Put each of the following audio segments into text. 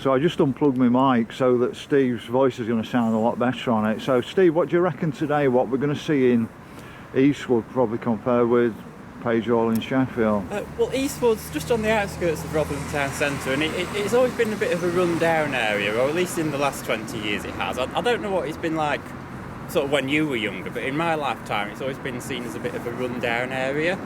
So I just unplugged my mic so that Steve's voice is going to sound a lot better on it. So Steve, what do you reckon today, what we're going to see in Eastwood probably compared with Page Hall in Sheffield? Well, Eastwood's just on the outskirts of Rotherham town centre, and it's always been a bit of a run-down area, or at least in the last 20 years it has. I don't know what it's been like sort of when you were younger, but in my lifetime it's always been seen as a bit of a run-down area.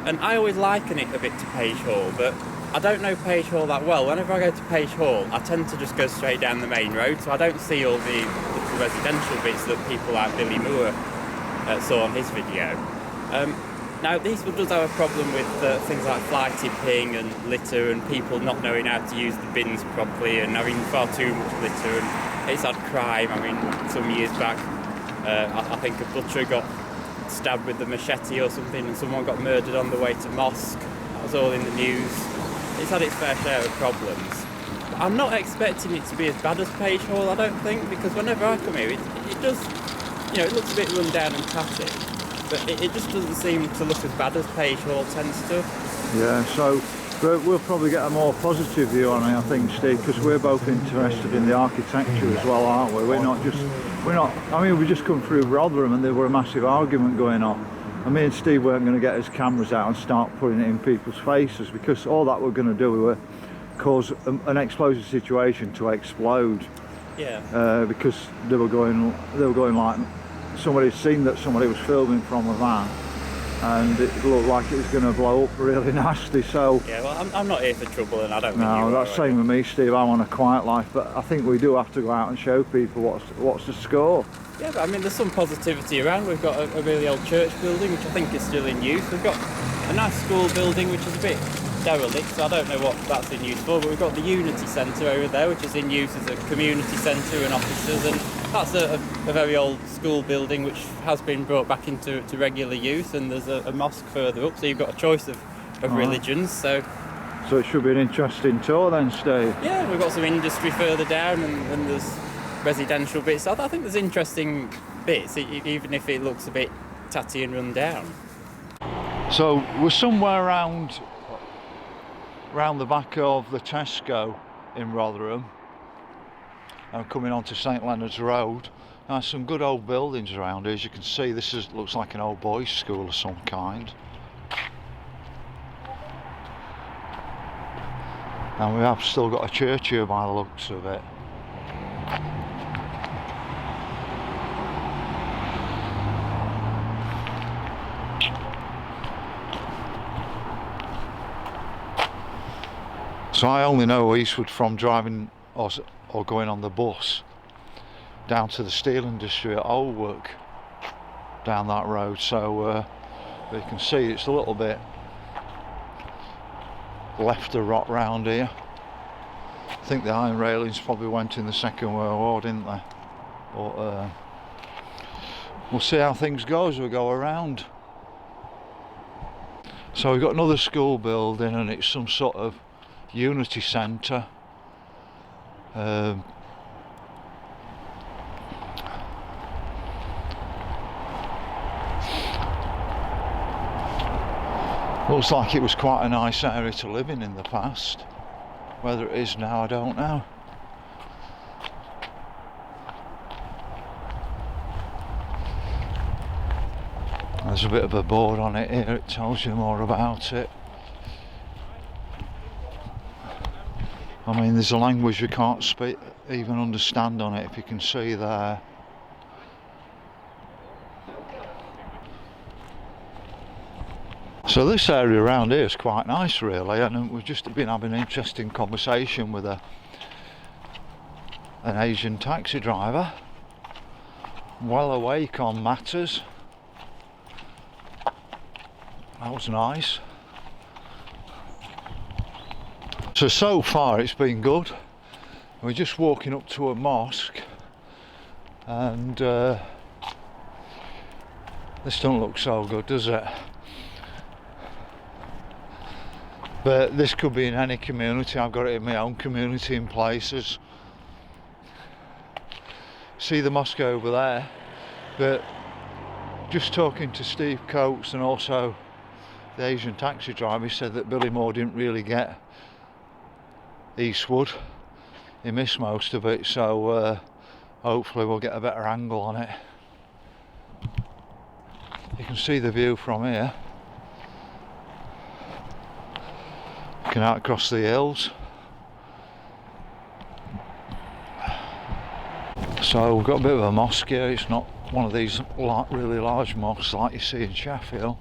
And I always liken it a bit to Page Hall, but I don't know Page Hall that well. Whenever I go to Page Hall, I tend to just go straight down the main road, so I don't see all the residential bits that people like Billy Moore saw on his video. Now, Eastwood does have a problem with things like fly tipping and litter and people not knowing how to use the bins properly and having far too much litter, and it's had crime. I mean, some years back, I think a butcher got stabbed with a machete or something and someone got murdered on the way to mosque. That was all in the news. It's had its fair share of problems. But I'm not expecting it to be as bad as Page Hall, I don't think, because whenever I come here, it does, you know, it looks a bit run down and tatty, but it just doesn't seem to look as bad as Page Hall tends to. Yeah, so we'll probably get a more positive view on it, I think, Steve, because we're both interested in the architecture as well, aren't we? I mean, we just come through Rotherham and there were a massive argument going on. And me and Steve weren't going to get his cameras out and start putting it in people's faces, because all that we're going to do, we were cause an explosive situation to explode. Yeah. Because they were going like somebody had seen that somebody was filming from a van, and it looked like it was going to blow up really nasty. So yeah, well, I'm not here for trouble, and I don't. No, that's the same with me, Steve. I want a quiet life, but I think we do have to go out and show people what's the score. Yeah, but I mean, there's some positivity around. We've got a really old church building, which I think is still in use. We've got a nice school building, which is a bit derelict, so I don't know what that's in use for, but we've got the Unity Centre over there, which is in use as a community centre and offices, and that's a very old school building which has been brought back into regular use, and there's a mosque further up, so you've got a choice of religions. So it should be an interesting tour then, Steve. Yeah, we've got some industry further down, and there's residential bits. So I think there's interesting bits, even if it looks a bit tatty and run down. So we're somewhere around the back of the Tesco in Rotherham. I'm coming onto St Leonard's Road. There's some good old buildings around here. As you can see, this looks like an old boys' school of some kind. And we have still got a church here by the looks of it. So I only know Eastwood from driving or going on the bus down to the steel industry at Oldwork down that road. So you can see it's a little bit left of rot round here. I think the iron railings probably went in the Second World War, didn't they? But we'll see how things go as we go around. So we've got another school building, and it's some sort of Unity Centre. Looks like it was quite a nice area to live in the past. Whether it is now, I don't know. There's a bit of a board on it here, it tells you more about it. I mean, there's a language you can't speak, even understand on it, if you can see there. So this area around here is quite nice, really, and we've just been having an interesting conversation with an Asian taxi driver, well awake on matters. That was nice. So far it's been good. We're just walking up to a mosque, and this don't look so good, does it? But this could be in any community. I've got it in my own community in places. See the mosque over there, but just talking to Steve Coates and also the Asian taxi driver, he said that Billy Moore didn't really get Eastwood. he missed most of it, so hopefully we'll get a better angle on it. You can see the view from here, looking out across the hills. So we've got a bit of a mosque here. It's not one of these really large mosques like you see in Sheffield,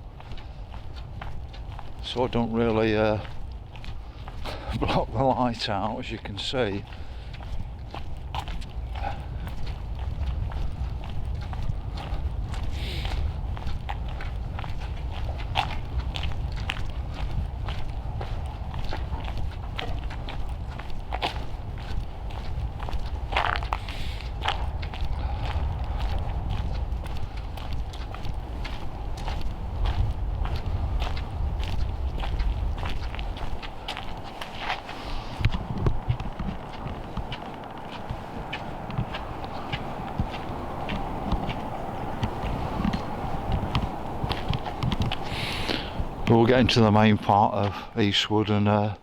so it don't really block the light out, as you can see. We'll get into the main part of Eastwood and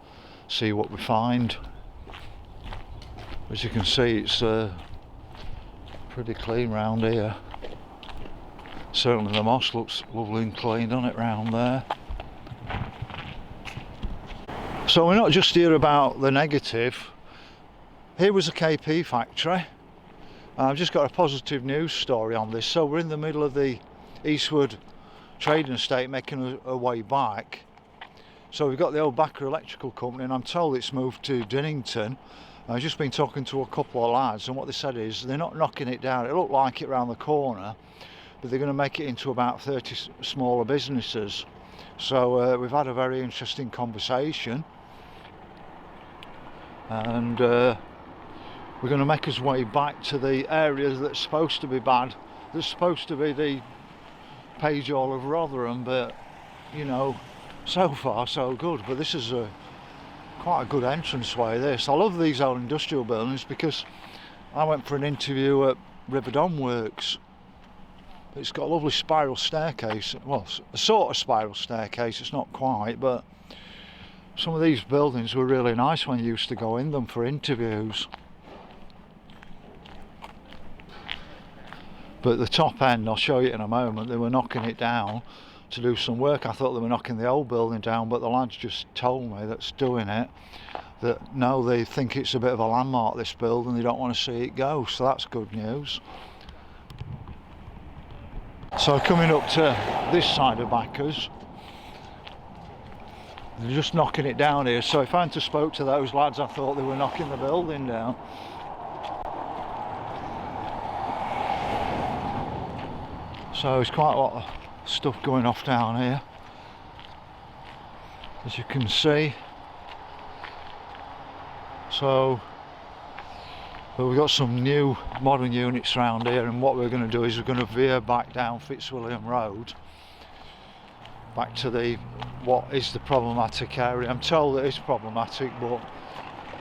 see what we find. As you can see, it's pretty clean round here. Certainly the mosque looks lovely and clean on it round there. So we're not just here about the negative. Here was a KP factory. I've just got a positive news story on this. So we're in the middle of the Eastwood trading estate, making a way back. So we've got the old Backer Electrical Company, and I'm told it's moved to Dinnington. I've just been talking to a couple of lads, and what they said is they're not knocking it down. It looked like it round the corner, but they're going to make it into about 30 smaller businesses. So we've had a very interesting conversation, and we're going to make us way back to the area that's supposed to be bad. That's supposed to be the Page Hall of Rotherham, but you know, so far so good. But this is quite a good entranceway, this. I love these old industrial buildings because I went for an interview at Riverdon Works. It's got a lovely spiral staircase, well, a sort of spiral staircase, it's not quite, but some of these buildings were really nice when you used to go in them for interviews. But the top end, I'll show you in a moment, they were knocking it down to do some work. I thought they were knocking the old building down, but the lads just told me that's doing it that no, they think it's a bit of a landmark, this building, they don't want to see it go, so that's good news. So coming up to this side of Backers, they're just knocking it down here, so if I hadn't spoke to those lads, I thought they were knocking the building down. So there's quite a lot of stuff going off down here, as you can see. So but we've got some new modern units around here, and what we're going to do is we're going to veer back down Fitzwilliam Road back to the what is the problematic area. I'm told it is problematic, but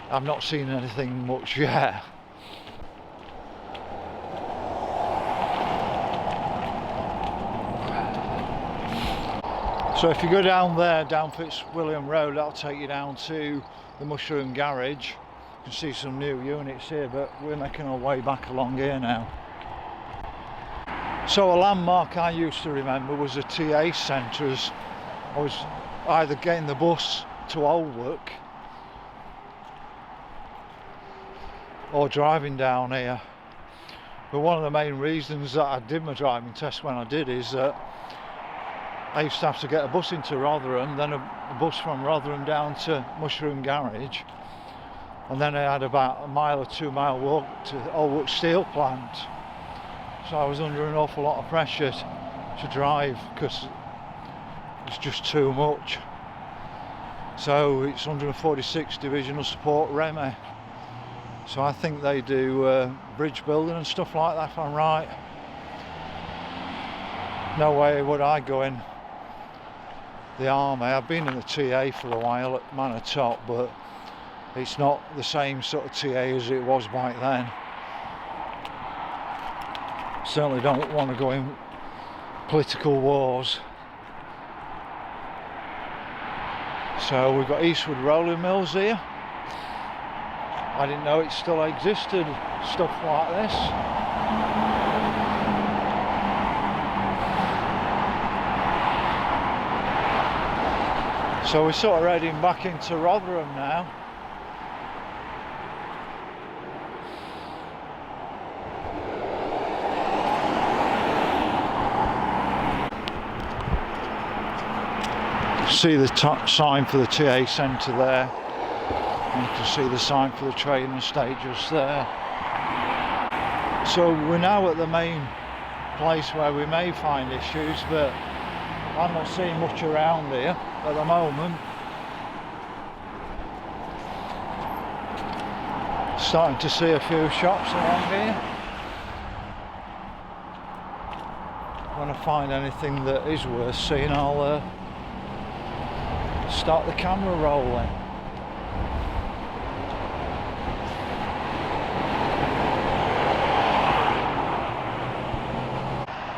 I've not seen anything much yet. So if you go down there, down Fitzwilliam Road, that'll take you down to the Mushroom Garage. You can see some new units here, but we're making our way back along here now. So a landmark I used to remember was a TA centre, as I was either getting the bus to Oldwick or driving down here. But one of the main reasons that I did my driving test when I did is that I used to have to get a bus into Rotherham, then a bus from Rotherham down to Mushroom Garage, and then I had about a mile or 2 mile walk to the Oldwick Steel Plant. So I was under an awful lot of pressure to drive because it's just too much. So it's 146 Divisional Support Remy. So I think they do bridge building and stuff like that, if I'm right. No way would I go in the army. I've been in the TA for a while at Manor Top, but it's not the same sort of TA as it was back then. Certainly don't want to go in political wars. So we've got Eastwood Rolling Mills here. I didn't know it still existed, stuff like this. So we're sort of heading back into Rotherham now. See the sign for the TA centre there. And you can see the sign for the training state just there. So we're now at the main place where we may find issues, but I'm not seeing much around here at the moment. Starting to see a few shops around here. When I find anything that is worth seeing, I'll start the camera rolling.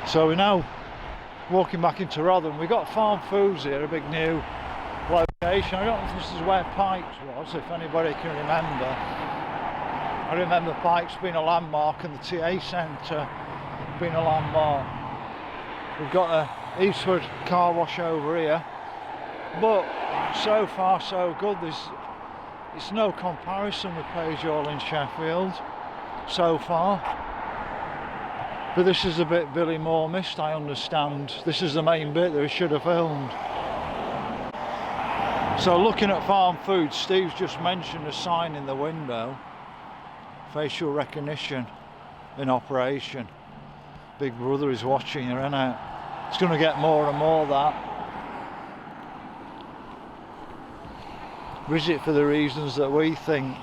So we're now walking back into Rotherham. We've got Farm Foods here, a big new location. I don't know if this is where Pikes was, if anybody can remember. I remember Pikes being a landmark and the TA centre being a landmark. We've got a Eastwood car wash over here, but so far so good. It's no comparison with Page Hall in Sheffield so far. But this is a bit Billy Moore missed, I understand. This is the main bit that we should have filmed. So looking at Farm Foods, Steve's just mentioned a sign in the window. Facial recognition in operation. Big Brother is watching you, isn't it? It's going to get more and more that. Visit for the reasons that we think.